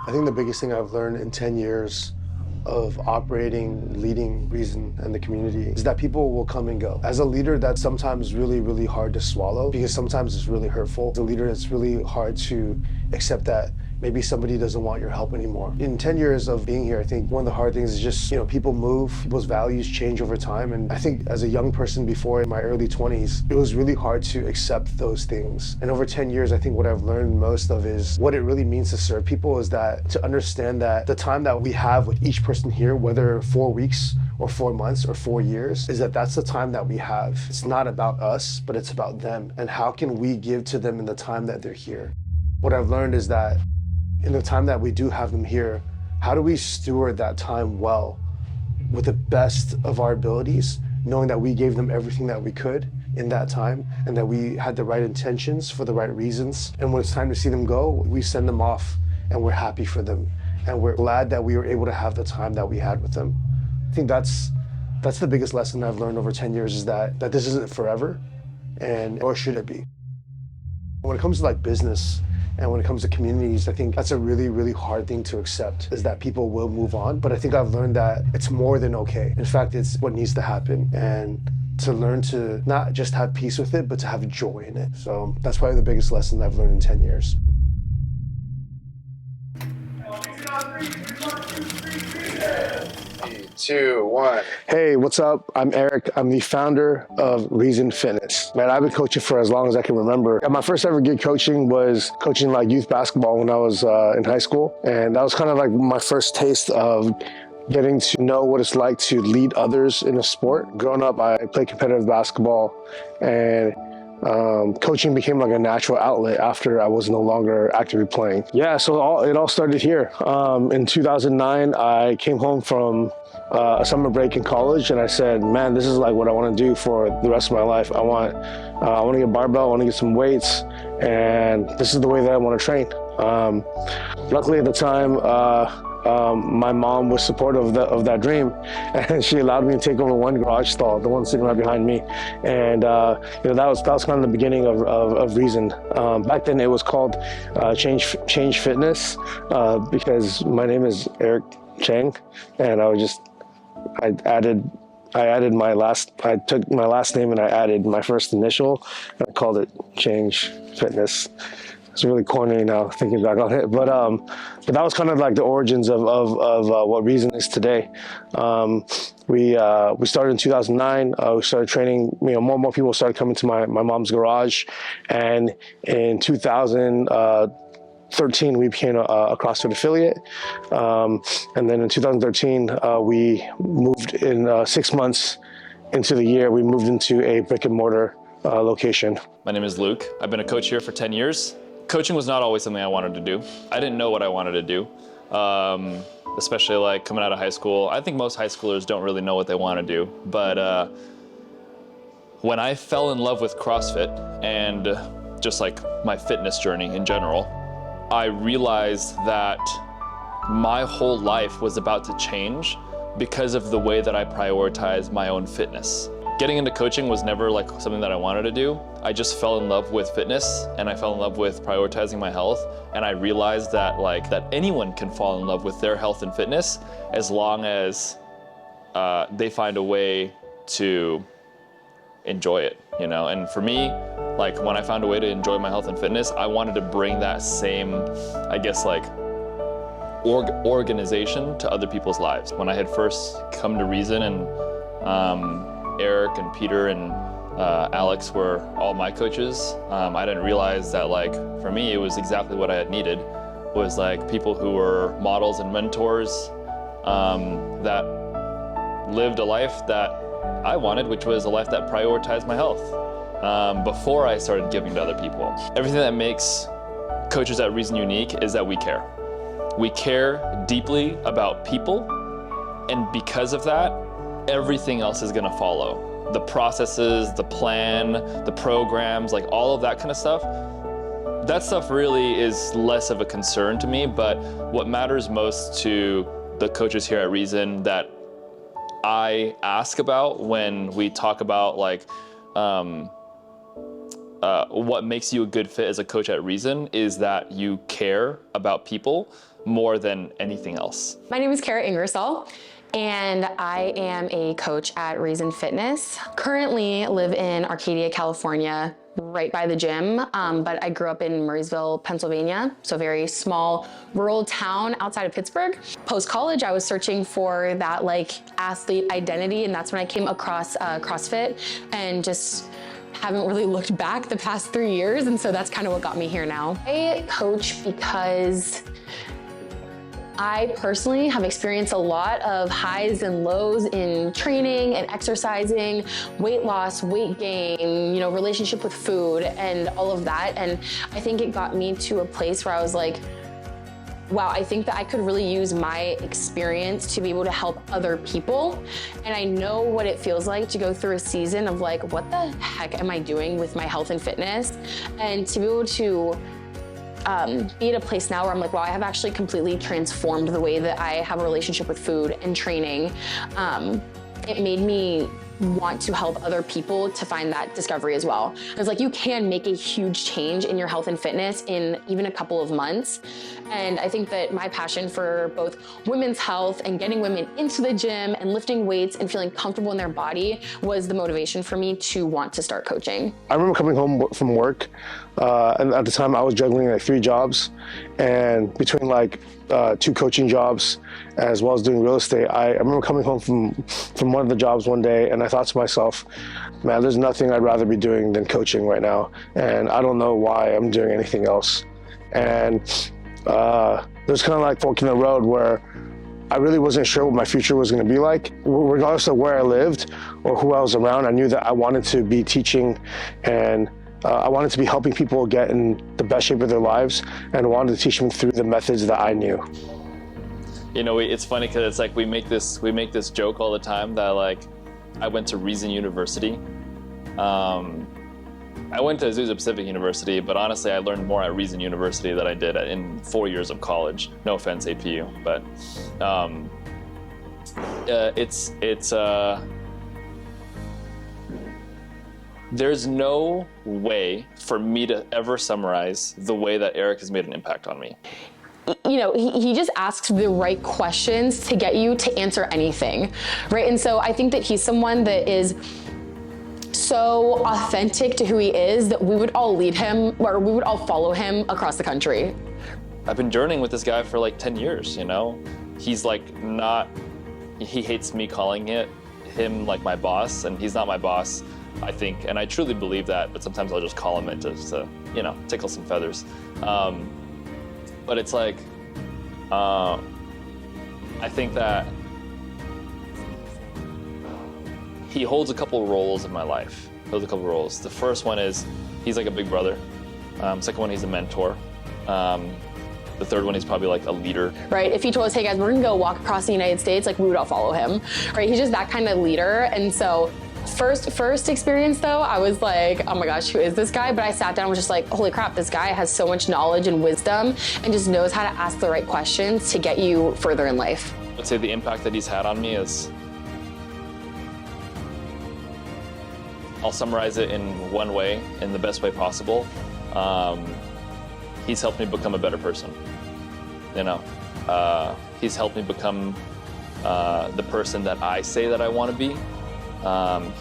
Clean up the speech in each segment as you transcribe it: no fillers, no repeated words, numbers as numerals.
I think the biggest thing I've learned in 10 years of operating, leading Reason and the community is that people will come and go. As a leader, that's sometimes really, really hard to swallow because sometimes it's really hurtful. As a leader, it's really hard to accept that maybe somebody doesn't want your help anymore. In 10 years of being here, I think one of the hard things is just, people move, people's values change over time. And I think as a young person before in my early 20s, it was really hard to accept those things. And over 10 years, I think what I've learned most of is what it really means to serve people is that to understand that the time that we have with each person here, whether 4 weeks or 4 months or 4 years, is that that's the time that we have. It's not about us, but it's about them. And how can we give to them in the time that they're here? What I've learned is that in the time that we do have them here, how do we steward that time well with the best of our abilities, knowing that we gave them everything that we could in that time and that we had the right intentions for the right reasons. And when it's time to see them go, we send them off and we're happy for them. And we're glad that we were able to have the time that we had with them. I think that's the biggest lesson I've learned over 10 years is that this isn't forever, or should it be? When it comes to like business, and when it comes to communities, I think that's a really, really hard thing to accept is that people will move on. But I think I've learned that it's more than okay. In fact, it's what needs to happen. And to learn to not just have peace with it, but to have joy in it. So that's probably the biggest lesson I've learned in 10 years. 3, 2, 1. Hey, what's up? I'm Eric. I'm the founder of Reason Fitness. Man, I've been coaching for as long as I can remember. And my first ever gig coaching was coaching like youth basketball when I was in high school. And that was kind of like my first taste of getting to know what it's like to lead others in a sport. Growing up, I played competitive basketball, and coaching became like a natural outlet after I was no longer actively playing. Yeah, so it all started here. In 2009, I came home from a summer break in college, and I said, man, this is like what I want to do for the rest of my life. I want to get a barbell, I want to get some weights, and this is the way that I want to train. Luckily at the time, my mom was supportive of that dream, and she allowed me to take over one garage stall, the one sitting right behind me. And that was kind of the beginning of Reason. Back then it was called Change Fitness because my name is Eric Chang, and I took my last name and I added my first initial, and I called it Change Fitness. It's really corny now thinking back on it, but that was kind of like the origins of what Reason is today. We started in 2009. We started training. More and more people started coming to my mom's garage, and in 2013 we became a CrossFit affiliate, and then in 2013 we moved in 6 months into the year. We moved into a brick and mortar location. My name is Luke. I've been a coach here for 10 years. Coaching was not always something I wanted to do. I didn't know what I wanted to do, especially like coming out of high school. I think most high schoolers don't really know what they want to do, but when I fell in love with CrossFit and just like my fitness journey in general, I realized that my whole life was about to change because of the way that I prioritize my own fitness. Getting into coaching was never like something that I wanted to do. I just fell in love with fitness, and I fell in love with prioritizing my health. And I realized that that anyone can fall in love with their health and fitness as long as they find a way to enjoy it, And for me, when I found a way to enjoy my health and fitness, I wanted to bring that same, organization to other people's lives. When I had first come to Reason, and Eric and Peter and Alex were all my coaches, I didn't realize that for me it was exactly what I had needed, was people who were models and mentors that lived a life that I wanted, which was a life that prioritized my health before I started giving to other people. Everything that makes coaches at Reason unique is that we care. We care deeply about people, and because of that, everything else is gonna follow. The processes, the plan, the programs, all of that kind of stuff. That stuff really is less of a concern to me, but what matters most to the coaches here at Reason that I ask about when we talk about what makes you a good fit as a coach at Reason is that you care about people more than anything else. My name is Cara and I am a coach at Reason Fitness. Currently live in Arcadia, California, right by the gym, but I grew up in Murraysville, Pennsylvania, so a very small rural town outside of Pittsburgh. Post-college, I was searching for that athlete identity, and that's when I came across CrossFit and just haven't really looked back the past 3 years, and so that's kind of what got me here now. I coach because I personally have experienced a lot of highs and lows in training and exercising, weight loss, weight gain, relationship with food and all of that. And I think it got me to a place where I was like, wow, I think that I could really use my experience to be able to help other people. And I know what it feels like to go through a season of what the heck am I doing with my health and fitness? And to be able to be at a place now where I'm like, wow, I have actually completely transformed the way that I have a relationship with food and training. It made me want to help other people to find that discovery as well. It's you can make a huge change in your health and fitness in even a couple of months. And I think that my passion for both women's health and getting women into the gym and lifting weights and feeling comfortable in their body was the motivation for me to want to start coaching. I remember coming home from work, and at the time I was juggling 3 jobs, and between 2 coaching jobs as well as doing real estate, I remember coming home from one of the jobs one day, and I thought to myself, man, there's nothing I'd rather be doing than coaching right now, and I don't know why I'm doing anything else. And there's kind of fork in the road where I really wasn't sure what my future was going to be like. Regardless of where I lived or who I was around, I knew that I wanted to be teaching, and I wanted to be helping people get in the best shape of their lives, and I wanted to teach them through the methods that I knew. It's funny because it's we make this joke all the time that I went to Reason University. I went to Azusa Pacific University, but honestly, I learned more at Reason University than I did in 4 years of college. No offense, APU, but there's no way for me to ever summarize the way that Eric has made an impact on me. He just asks the right questions to get you to answer anything, right? And so I think that he's someone that is so authentic to who he is that we would all lead him, or we would all follow him across the country. I've been journeying with this guy for 10 years, He's he hates me calling him my boss, and he's not my boss, I think, and I truly believe that, but sometimes I'll just call him it just to, tickle some feathers. But it's I think that he holds a couple roles in my life. The first one is he's a big brother. Second one, he's a mentor. The third one, he's probably a leader. Right, if he told us, hey guys, we're gonna go walk across the United States, we would all follow him, right? He's just that kind of leader. And so first experience though, I was oh my gosh, who is this guy? But I sat down and was just holy crap, this guy has so much knowledge and wisdom and just knows how to ask the right questions to get you further in life. I'd say the impact that he's had on me is, I'll summarize it in one way, in the best way possible. He's helped me become a better person. He's helped me become the person that I say that I want to be.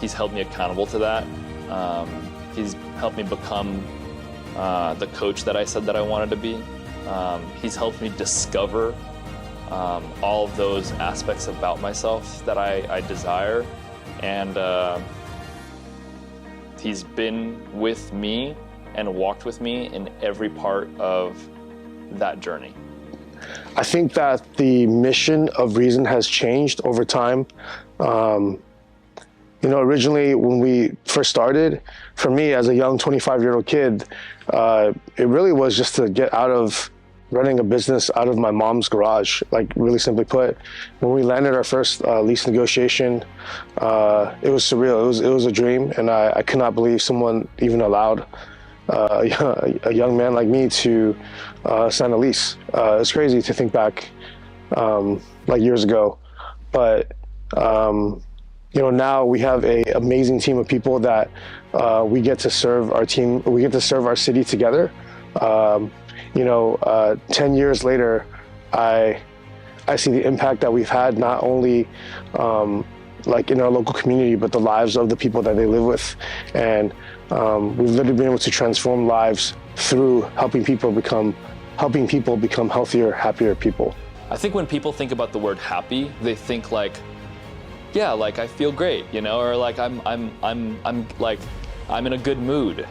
He's held me accountable to that. He's helped me become the coach that I said that I wanted to be. He's helped me discover all of those aspects about myself that I desire. And he's been with me and walked with me in every part of that journey. I think that the mission of Reason has changed over time. Originally when we first started, for me as a young 25-year-old kid, it really was just to get out of running a business out of my mom's garage, really simply put. When we landed our first lease negotiation, it was surreal. It was a dream, and I could not believe someone even allowed a young man like me to sign a lease. It's crazy to think back years ago, but now we have an amazing team of people that we get to serve our team, we get to serve our city together. 10 years later, I see the impact that we've had, not only like in our local community, but the lives of the people that they live with. And we've literally been able to transform lives through helping people become healthier, happier people. I think when people think about the word happy, they think like, yeah, like I feel great, or like I'm in a good mood,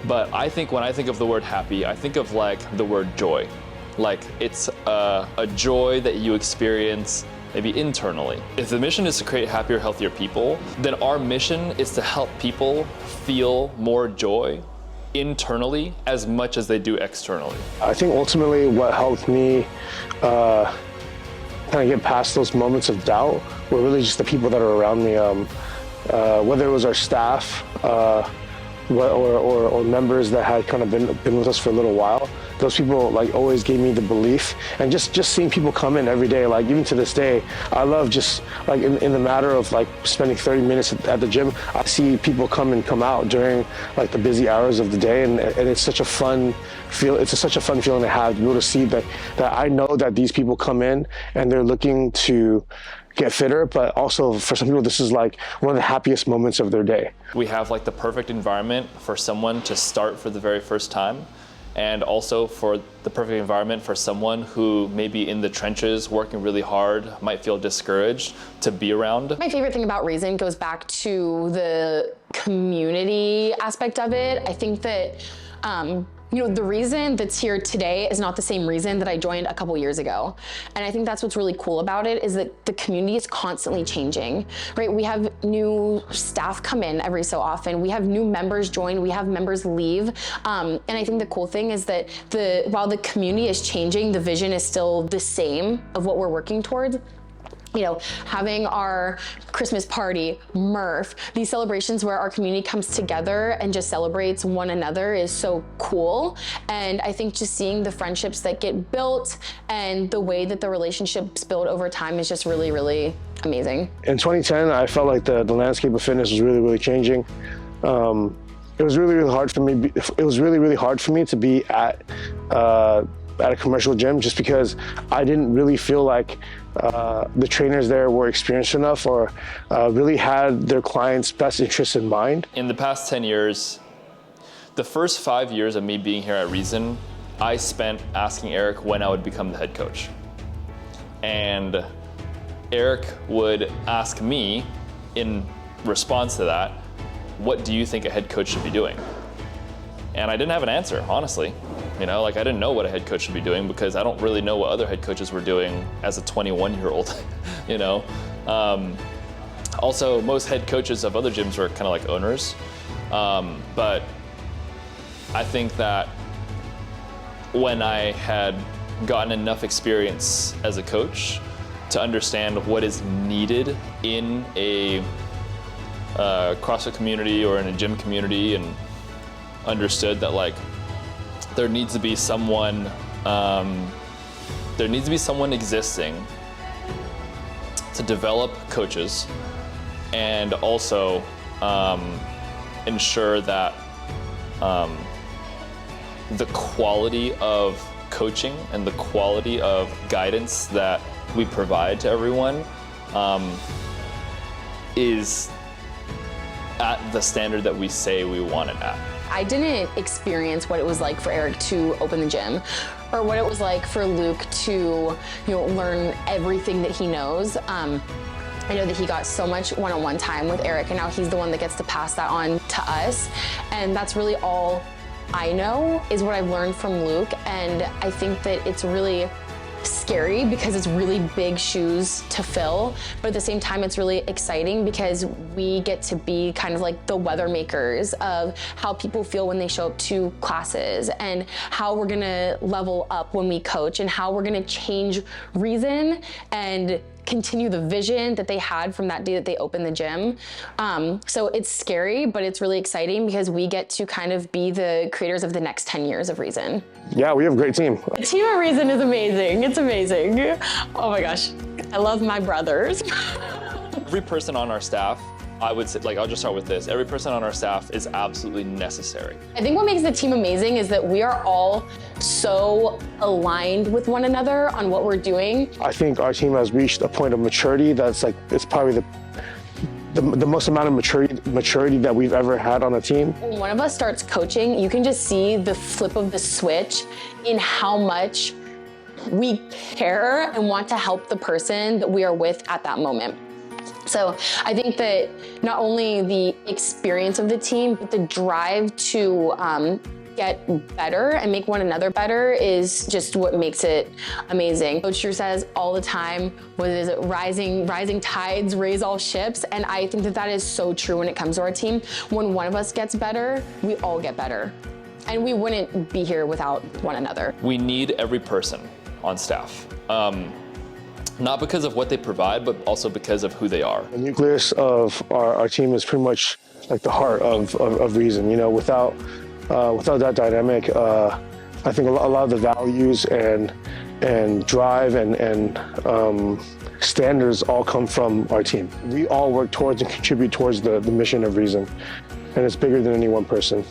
But I think when I think of the word happy, I think of like the word joy. Like it's a joy that you experience maybe internally. If the mission is to create happier, healthier people, then our mission is to help people feel more joy internally as much as they do externally. I think ultimately what helped me kind of get past those moments of doubt were really just the people that are around me, whether it was our staff or members that had kind of been with us for a little while. Those people like always gave me the belief, and just seeing people come in every day, like even to this day, I love just like in the matter of like spending 30 minutes at the gym, I see people come out during like the busy hours of the day, and it's such a fun feel. It's such a fun feeling to have, to be able to see that I know that these people come in and they're looking to get fitter, but also for some people, this is like one of the happiest moments of their day. We have like the perfect environment for someone to start for the very first time, and also for the perfect environment for someone who may be in the trenches working really hard, might feel discouraged, to be around. My favorite thing about Reason goes back to the community aspect of it. I think that the reason that's here today is not the same reason that I joined a couple years ago. And I think that's what's really cool about it, is that the community is constantly changing, right? We have new staff come in every so often. We have new members join, we have members leave. And I think the cool thing is that while the community is changing, the vision is still the same of what we're working towards. Having our Christmas party, Murph, these celebrations where our community comes together and just celebrates one another is so cool. And I think just seeing the friendships that get built and the way that the relationships build over time is just really, really amazing. In 2010, I felt like the landscape of fitness was really, really changing. It was really, really hard for me. It was really, really hard for me to be at a commercial gym, just because I didn't really feel like the trainers there were experienced enough or really had their clients' best interests in mind. In the past 10 years, the first 5 years of me being here at Reason, I spent asking Eric when I would become the head coach. And Eric would ask me in response to that, what do you think a head coach should be doing? And I didn't have an answer, honestly. I didn't know what a head coach should be doing, because I don't really know what other head coaches were doing as a 21-year-old, Also, most head coaches of other gyms are kind of like owners. But I think that when I had gotten enough experience as a coach to understand what is needed in a CrossFit community or in a gym community, and understood that there needs to be someone existing to develop coaches, and also ensure that the quality of coaching and the quality of guidance that we provide to everyone is at the standard that we say we want it at. I didn't experience what it was like for Eric to open the gym, or what it was like for Luke to, learn everything that he knows. I know that he got so much one-on-one time with Eric, and now he's the one that gets to pass that on to us. And that's really all I know, is what I've learned from Luke. And I think that it's really scary because it's really big shoes to fill, but at the same time it's really exciting because we get to be kind of like the weather makers of how people feel when they show up to classes, and how we're gonna level up when we coach, and how we're gonna change Reason and continue the vision that they had from that day that they opened the gym. So it's scary, but it's really exciting because we get to kind of be the creators of the next 10 years of Reason. Yeah, we have a great team. The team at Reason is amazing. It's amazing. Oh my gosh. I love my brothers. Every person on our staff, I would say, like, I'll just start with this. Every person on our staff is absolutely necessary. I think what makes the team amazing is that we are all so aligned with one another on what we're doing. I think our team has reached a point of maturity that's like, it's probably the most amount of maturity that we've ever had on a team. When one of us starts coaching, you can just see the flip of the switch in how much we care and want to help the person that we are with at that moment. So I think that not only the experience of the team, but the drive to get better and make one another better is just what makes it amazing. Coach Drew says all the time, what is it, rising tides raise all ships. And I think that that is so true when it comes to our team. When one of us gets better, we all get better. And we wouldn't be here without one another. We need every person on staff. Not because of what they provide, but also because of who they are. The nucleus of our team is pretty much like the heart of Reason. You know, without that dynamic, I think a lot of the values and drive and standards all come from our team. We all work towards and contribute towards the mission of Reason, and it's bigger than any one person.